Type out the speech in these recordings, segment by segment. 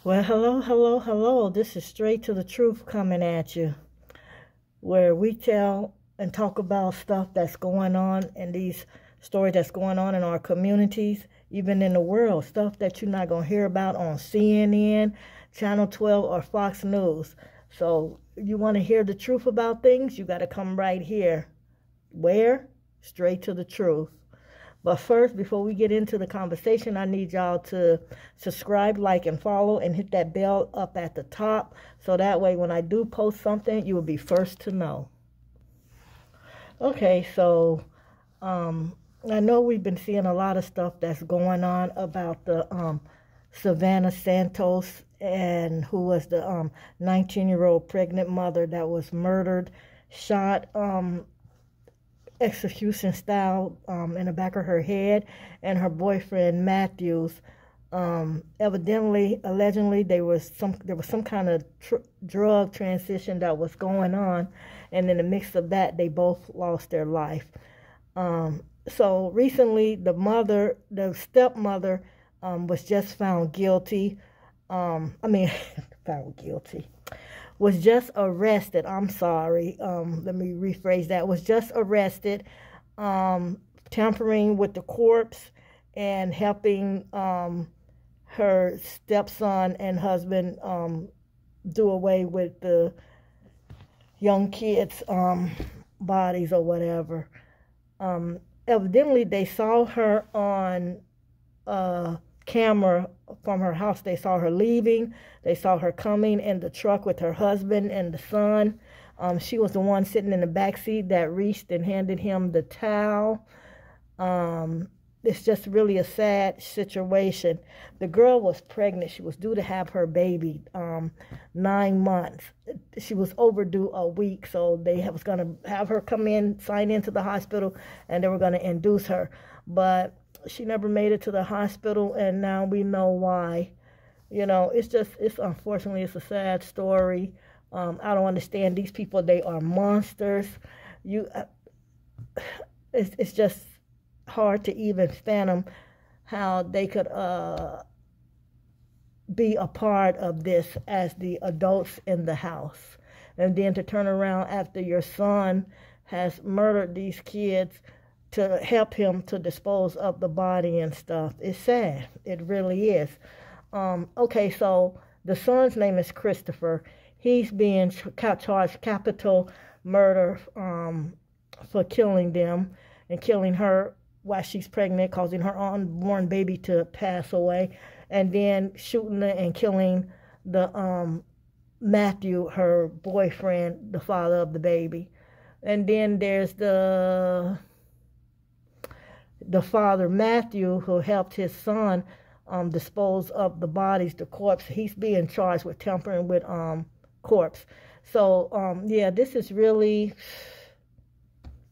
Well, hello, hello, hello. This is Straight to the Truth coming at you, where we tell and talk about stuff that's going on and these stories that's going on in our communities, even in the world, stuff that you're not going to hear about on CNN, Channel 12, or Fox News. So, you want to hear the truth about things, you got to come right here. Where? Straight to the Truth. But first, before we get into the conversation, I need y'all to subscribe, like, and follow, and hit that bell up at the top. So that way, when I do post something, you will be first to know. Okay, so I know we've been seeing a lot of stuff that's going on about the Savannah Santos, and who was the 19-year-old pregnant mother that was murdered, shot execution style in the back of her head, and her boyfriend Matthews. Allegedly, there was some kind of drug transition that was going on, and in the mix of that, they both lost their life. So recently, the stepmother, was just found guilty. Found guilty. Was just arrested. I'm sorry. Let me rephrase that. Was just arrested, tampering with the corpse and helping her stepson and husband do away with the young kids' bodies or whatever. Evidently, they saw her on camera from her house. They saw her leaving. They saw her coming in the truck with her husband and the son. She was the one sitting in the back seat that reached and handed him the towel. It's just really a sad situation. The girl was pregnant. She was due to have her baby 9 months. She was overdue a week, so they was going to have her come in, sign into the hospital, and they were going to induce her. But she never made it to the hospital, and now we know why. Unfortunately, it's a sad story. I don't understand these people. They are monsters. It's just hard to even fathom how they could be a part of this as the adults in the house. And then to turn around after your son has murdered these kids to help him to dispose of the body and stuff. It's sad. It really is. Okay, so the son's name is Christopher. He's being charged capital murder for killing them and killing her while she's pregnant, causing her unborn baby to pass away, and then shooting and killing the Matthew, her boyfriend, the father of the baby. And then there's the father, Matthew, who helped his son dispose of the bodies, the corpse. He's being charged with tampering with corpse. So yeah, this is really,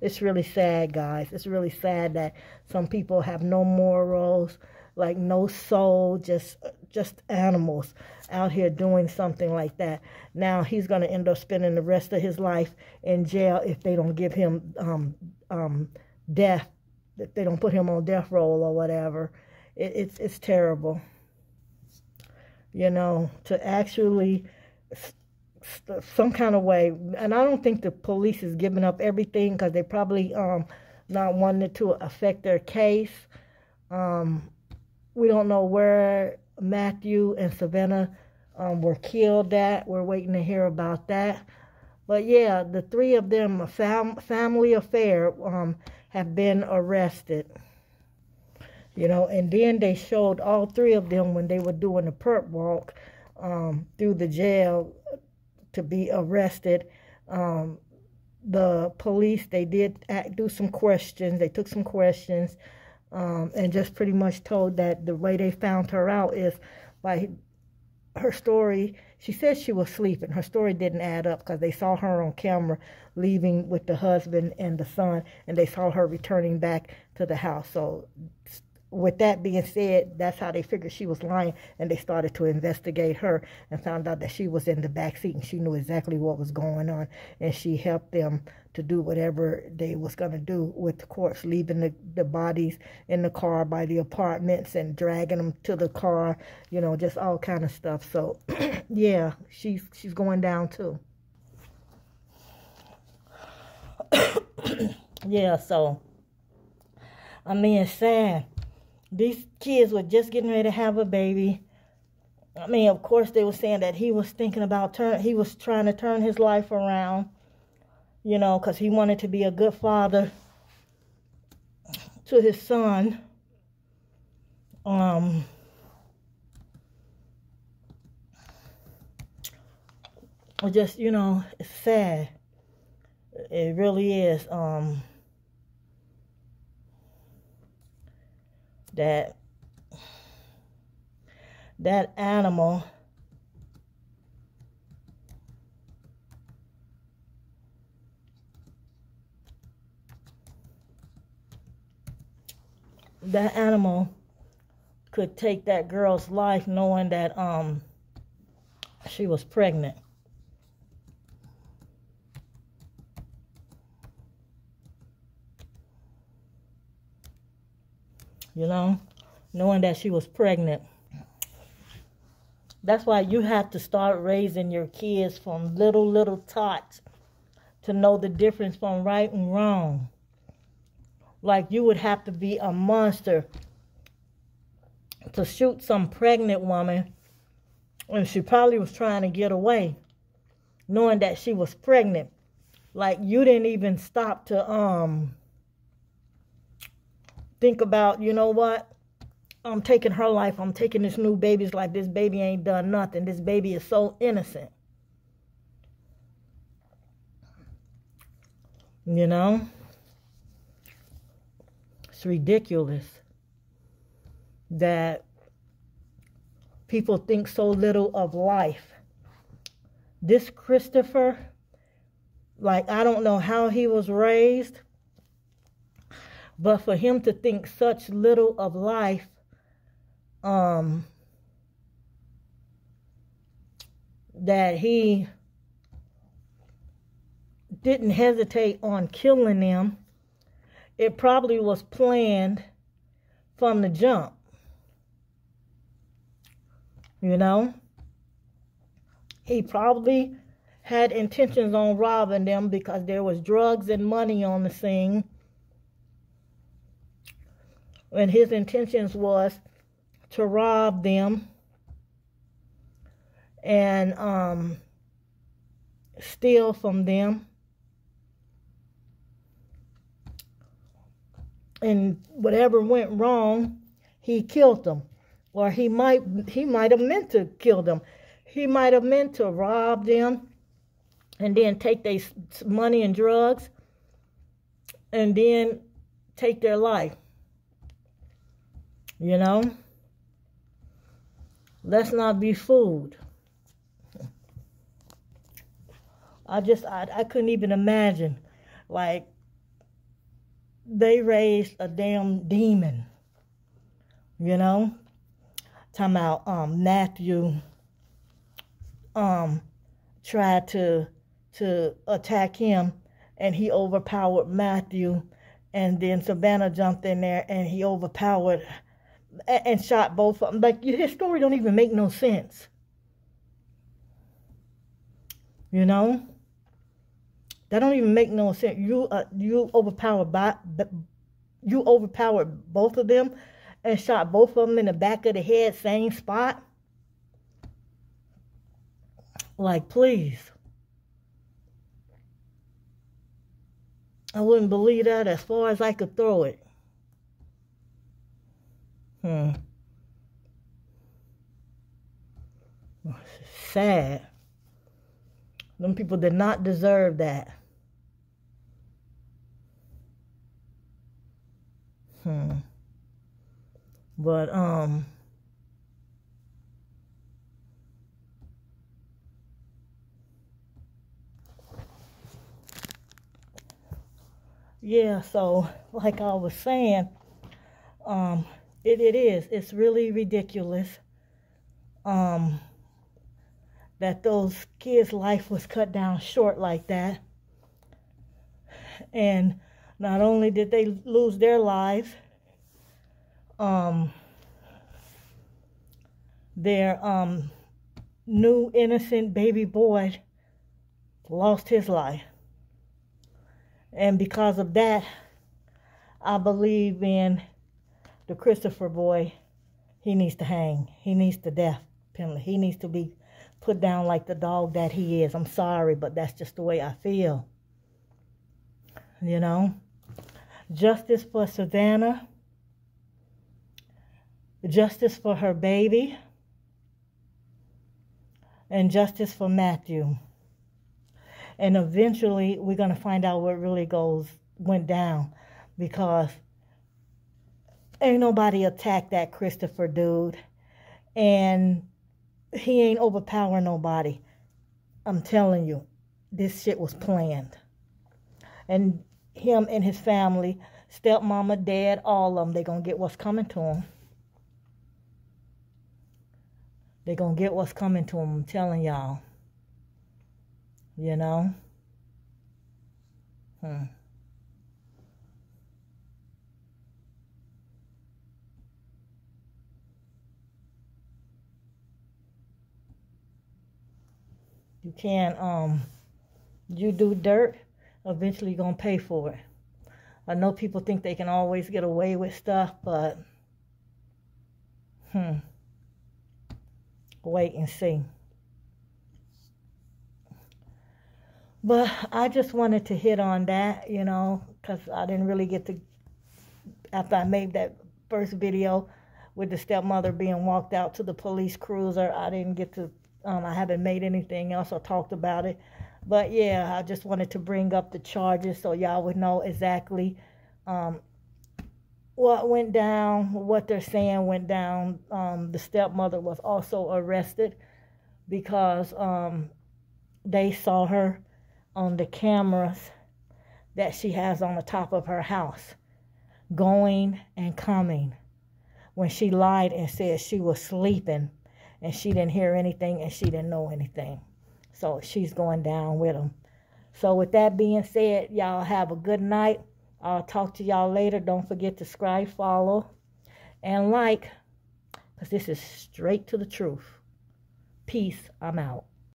it's really sad, guys. It's really sad that some people have no morals, like no soul, just animals out here doing something like that. Now he's going to end up spending the rest of his life in jail if they don't give him death, if they don't put him on death row or whatever. It's terrible. To actually some kind of way, and I don't think the police is giving up everything, because they probably not wanting it to affect their case. We don't know where Matthew and Savannah were killed at. We're waiting to hear about that. But yeah, the three of them, a family affair, have been arrested. And then they showed all three of them when they were doing the perp walk through the jail to be arrested. The police, they did do some questions. They took some questions and just pretty much told that the way they found her out is by her story. She said she was sleeping. Her story didn't add up because they saw her on camera leaving with the husband and the son, and they saw her returning back to the house. So with that being said, that's how they figured she was lying, and they started to investigate her and found out that she was in the back seat and she knew exactly what was going on, and she helped them to do whatever they was going to do with the corpse, leaving the bodies in the car by the apartments and dragging them to the car, you know, just all kind of stuff. So yeah, she's going down too. Yeah, so I mean, it's sad. These kids were just getting ready to have a baby. I mean, of course, they were saying that he was thinking about he was trying to turn his life around, you know, because he wanted to be a good father to his son. Just, you know, it's sad. It really is. That animal could take that girl's life, knowing that she was pregnant. You know, knowing that she was pregnant. That's why you have to start raising your kids from little tots to know the difference from right and wrong. Like, you would have to be a monster to shoot some pregnant woman, and she probably was trying to get away, knowing that she was pregnant. Like, you didn't even stop to think about, you know what? I'm taking her life. I'm taking this new baby's life. This baby ain't done nothing. This baby is so innocent. You know? It's ridiculous that people think so little of life. This Christopher, like, I don't know how he was raised, but for him to think such little of life, that he didn't hesitate on killing them, it probably was planned from the jump. You know? He probably had intentions on robbing them because there was drugs and money on the scene. And his intentions was to rob them and steal from them. And whatever went wrong, he killed them. Or he might have meant to kill them. He might have meant to rob them and then take their money and drugs and then take their life. You know? Let's not be fooled. I couldn't even imagine. Like, they raised a damn demon. You know? Talking about Matthew tried to attack him, and he overpowered Matthew, and then Savannah jumped in there and he overpowered and shot both of them. Like, his story don't even make no sense. You know? That don't even make no sense. You overpowered both of them and shot both of them in the back of the head, same spot. Like, please. I wouldn't believe that as far as I could throw it. Sad. Them people did not deserve that. But yeah, so like I was saying, It is. It's really ridiculous that those kids' life was cut down short like that. And not only did they lose their lives, their new innocent baby boy lost his life. And because of that, I believe in the Christopher boy. He needs to hang. He needs the death penalty. He needs to be put down like the dog that he is. I'm sorry, but that's just the way I feel. You know? Justice for Savannah. Justice for her baby. And justice for Matthew. And eventually, we're going to find out what really went down. Because ain't nobody attacked that Christopher dude. And he ain't overpowering nobody. I'm telling you, this shit was planned. And him and his family, stepmama, dad, all of them, they're going to get what's coming to them. They're going to get what's coming to them, I'm telling y'all. You know? You can't, you do dirt, eventually you're going to pay for it. I know people think they can always get away with stuff, but, wait and see. But I just wanted to hit on that, you know, because I didn't really get to, after I made that first video with the stepmother being walked out to the police cruiser, I didn't get to, I haven't made anything else or talked about it. But yeah, I just wanted to bring up the charges so y'all would know exactly what went down, what they're saying went down. The stepmother was also arrested because they saw her on the cameras that she has on the top of her house, going and coming, when she lied and said she was sleeping and she didn't hear anything and she didn't know anything. So she's going down with them. So with that being said, y'all have a good night. I'll talk to y'all later. Don't forget to subscribe, follow, and like, because this is straight to the truth. Peace. I'm out.